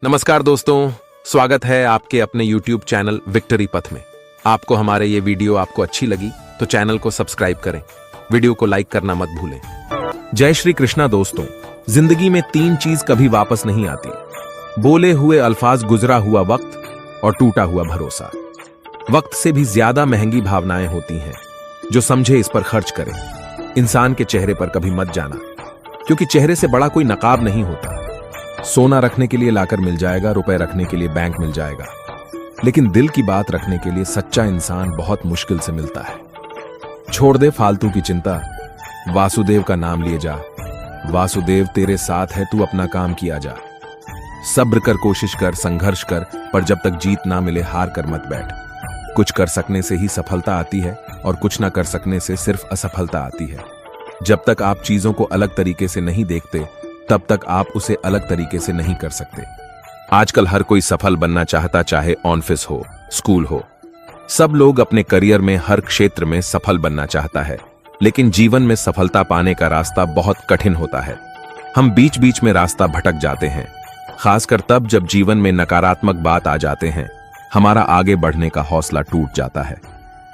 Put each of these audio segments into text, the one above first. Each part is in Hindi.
नमस्कार दोस्तों, स्वागत है आपके अपने YouTube चैनल विक्ट्री पथ में। आपको हमारे ये वीडियो आपको अच्छी लगी तो चैनल को सब्सक्राइब करें, वीडियो को लाइक करना मत भूलें। जय श्री कृष्णा दोस्तों। जिंदगी में तीन चीज कभी वापस नहीं आती: बोले हुए अल्फाज, गुजरा हुआ वक्त और टूटा हुआ भरोसा। वक्त से भी ज्यादा महंगी भावनाएं होती हैं, जो समझे इस पर खर्च करे। इंसान के चेहरे पर कभी मत जाना, क्योंकि चेहरे से बड़ा कोई नकाब नहीं होता। सोना रखने के लिए लाकर मिल जाएगा, रुपए रखने के लिए बैंक मिल जाएगा, लेकिन दिल की बात रखने के लिए सच्चा इंसान बहुत मुश्किल से मिलता है। छोड़ दे फालतू की चिंता, वासुदेव का नाम लिए जा। वासुदेव तेरे साथ है, तू अपना काम किया जा। सब्र कर, कोशिश कर, संघर्ष कर, पर जब तक जीत ना मिले हार कर मत बैठ। कुछ कर सकने से ही सफलता आती है और कुछ ना कर सकने से सिर्फ असफलता आती है। जब तक आप चीजों को अलग तरीके से नहीं देखते, तब तक आप उसे अलग तरीके से नहीं कर सकते। आजकल हर कोई सफल बनना चाहता, चाहे ऑफिस हो, स्कूल हो। सब लोग अपने करियर में हर क्षेत्र में सफल बनना चाहता है, लेकिन जीवन में सफलता पाने का रास्ता बहुत कठिन होता है। हम बीच बीच में रास्ता भटक जाते हैं, खासकर तब जब जीवन में नकारात्मक बात आ जाते हैं। हमारा आगे बढ़ने का हौसला टूट जाता है।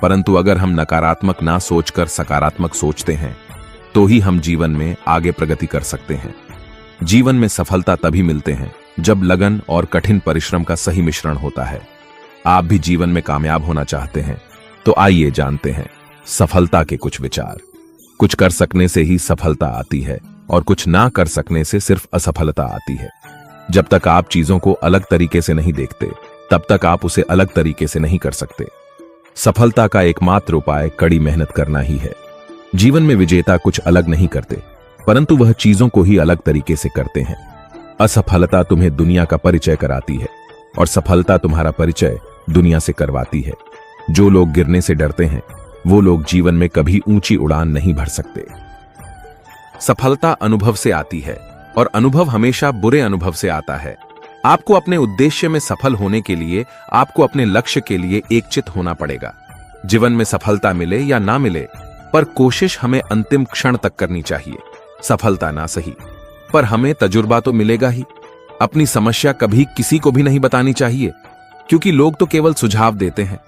परंतु अगर हम नकारात्मक ना सोचकर सकारात्मक सोचते हैं, तो ही हम जीवन में आगे प्रगति कर सकते हैं। जीवन में सफलता तभी मिलते हैं जब लगन और कठिन परिश्रम का सही मिश्रण होता है। आप भी जीवन में कामयाब होना चाहते हैं, तो आइए जानते हैं सफलता के कुछ विचार। कुछ कर सकने से ही सफलता आती है और कुछ ना कर सकने से सिर्फ असफलता आती है। जब तक आप चीजों को अलग तरीके से नहीं देखते, तब तक आप उसे अलग तरीके से नहीं कर सकते। सफलता का एकमात्र उपाय कड़ी मेहनत करना ही है। जीवन में विजेता कुछ अलग नहीं करते, परंतु वह चीजों को ही अलग तरीके से करते हैं। असफलता तुम्हें दुनिया का परिचय कराती है और सफलता तुम्हारा परिचय दुनिया से करवाती है। जो लोग गिरने से डरते हैं, वो लोग जीवन में कभी ऊंची उड़ान नहीं भर सकते। सफलता अनुभव से आती है और अनुभव हमेशा बुरे अनुभव से आता है। आपको अपने उद्देश्य में सफल होने के लिए, आपको अपने लक्ष्य के लिए एकचित होना पड़ेगा। जीवन में सफलता मिले या ना मिले, पर कोशिश हमें अंतिम क्षण तक करनी चाहिए। सफलता ना सही, पर हमें तजुर्बा तो मिलेगा ही। अपनी समस्या कभी किसी को भी नहीं बतानी चाहिए, क्योंकि लोग तो केवल सुझाव देते हैं।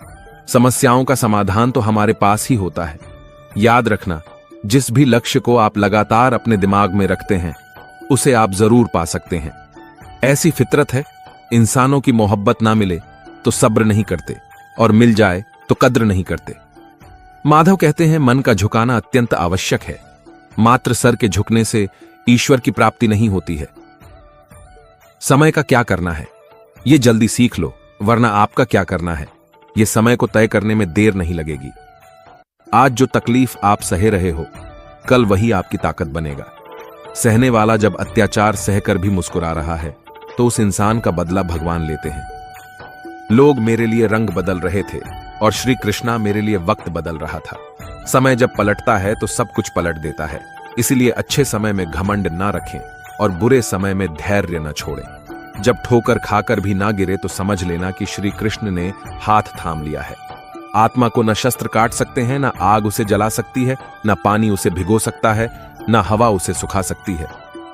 समस्याओं का समाधान तो हमारे पास ही होता है। याद रखना, जिस भी लक्ष्य को आप लगातार अपने दिमाग में रखते हैं, उसे आप जरूर पा सकते हैं। ऐसी फितरत है, इंसानों की मोहब्बत ना मिले तो सब्र नहीं करते, और मिल जाए तो कद्र नहीं करते। माधव कहते हैं, मन का झुकाना अत्यंत आवश्यक है। मात्र सर के झुकने से ईश्वर की प्राप्ति नहीं होती है। समय का क्या करना है, ये जल्दी सीख लो, वरना आपका क्या करना है, ये समय को तय करने में देर नहीं लगेगी। आज जो तकलीफ आप सहे रहे हो, कल वही आपकी ताकत बनेगा। सहने वाला जब अत्याचार सहकर भी मुस्कुरा रहा है, तो उस इंसान का बदला भगवान लेते हैं। लोग मेरे लिए रंग बदल रहे थे और श्री कृष्णा मेरे लिए वक्त बदल रहा था। समय जब पलटता है तो सब कुछ पलट देता है। इसलिए अच्छे समय में घमंड ना रखें और बुरे समय में धैर्य न छोड़ें। जब ठोकर खाकर भी ना गिरे तो समझ लेना कि श्री कृष्ण ने हाथ थाम लिया है। आत्मा को न शस्त्र काट सकते हैं, न आग उसे जला सकती है, न पानी उसे भिगो सकता है, न हवा उसे सुखा सकती है।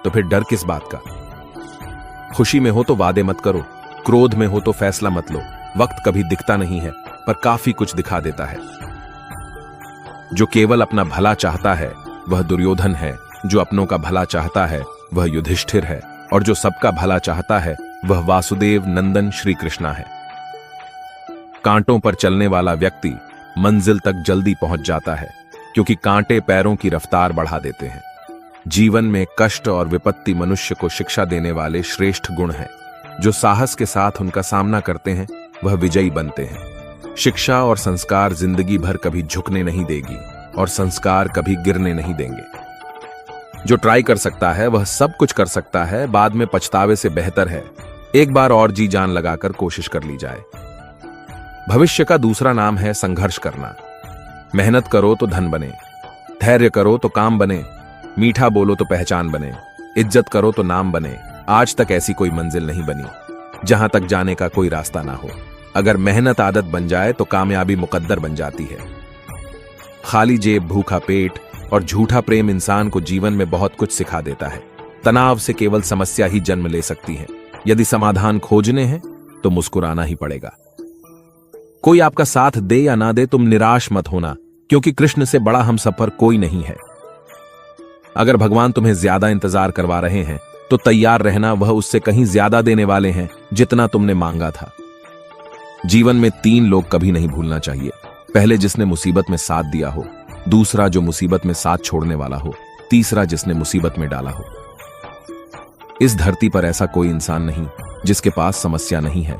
तो फिर डर किस बात का? खुशी में हो तो वादे मत करो, क्रोध में हो तो फैसला मत लो। वक्त कभी दिखता नहीं है, पर काफी कुछ दिखा देता है। जो केवल अपना भला चाहता है वह दुर्योधन है, जो अपनों का भला चाहता है वह युधिष्ठिर है, और जो सबका भला चाहता है वह वासुदेव नंदन श्री कृष्णा है। कांटों पर चलने वाला व्यक्ति मंजिल तक जल्दी पहुंच जाता है, क्योंकि कांटे पैरों की रफ्तार बढ़ा देते हैं। जीवन में कष्ट और विपत्ति मनुष्य को शिक्षा देने वाले श्रेष्ठ गुण हैं। जो साहस के साथ उनका सामना करते हैं, वह विजयी बनते हैं। शिक्षा और संस्कार जिंदगी भर कभी झुकने नहीं देगी, और संस्कार कभी गिरने नहीं देंगे। जो ट्राई कर सकता है वह सब कुछ कर सकता है। बाद में पछतावे से बेहतर है एक बार और जी जान लगाकर कोशिश कर ली जाए। भविष्य का दूसरा नाम है संघर्ष करना। मेहनत करो तो धन बने, धैर्य करो तो काम बने, मीठा बोलो तो पहचान बने, इज्जत करो तो नाम बने। आज तक ऐसी कोई मंजिल नहीं बनी जहां तक जाने का कोई रास्ता ना हो। अगर मेहनत आदत बन जाए तो कामयाबी मुकद्दर बन जाती है। खाली जेब, भूखा पेट और झूठा प्रेम इंसान को जीवन में बहुत कुछ सिखा देता है। तनाव से केवल समस्या ही जन्म ले सकती है। यदि समाधान खोजने हैं तो मुस्कुराना ही पड़ेगा। कोई आपका साथ दे या ना दे, तुम निराश मत होना, क्योंकि कृष्ण से बड़ा हमसफर कोई नहीं है। अगर भगवान तुम्हें ज्यादा इंतजार करवा रहे हैं तो तैयार रहना, वह उससे कहीं ज्यादा देने वाले हैं जितना तुमने मांगा था। जीवन में 3 लोग कभी नहीं भूलना चाहिए। पहले जिसने मुसीबत में साथ दिया हो, दूसरा जो मुसीबत में साथ छोड़ने वाला हो, तीसरा जिसने मुसीबत में डाला हो। इस धरती पर ऐसा कोई इंसान नहीं जिसके पास समस्या नहीं है,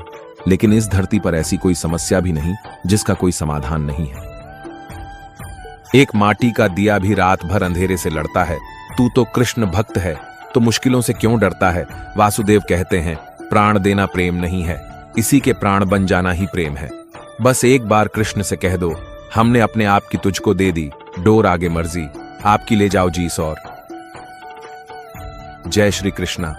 लेकिन इस धरती पर ऐसी कोई समस्या भी नहीं जिसका कोई समाधान नहीं है। एक माटी का दिया भी रात भर अंधेरे से लड़ता है। तू तो कृष्ण भक्त है, तो मुश्किलों से क्यों डरता है। वासुदेव कहते हैं, प्राण देना प्रेम नहीं है, इसी के प्राण बन जाना ही प्रेम है। बस एक बार कृष्ण से कह दो, हमने अपने आप की तुझको दे दी, डोर आगे मर्जी, आपकी ले जाओ जीस और। जय श्री कृष्णा।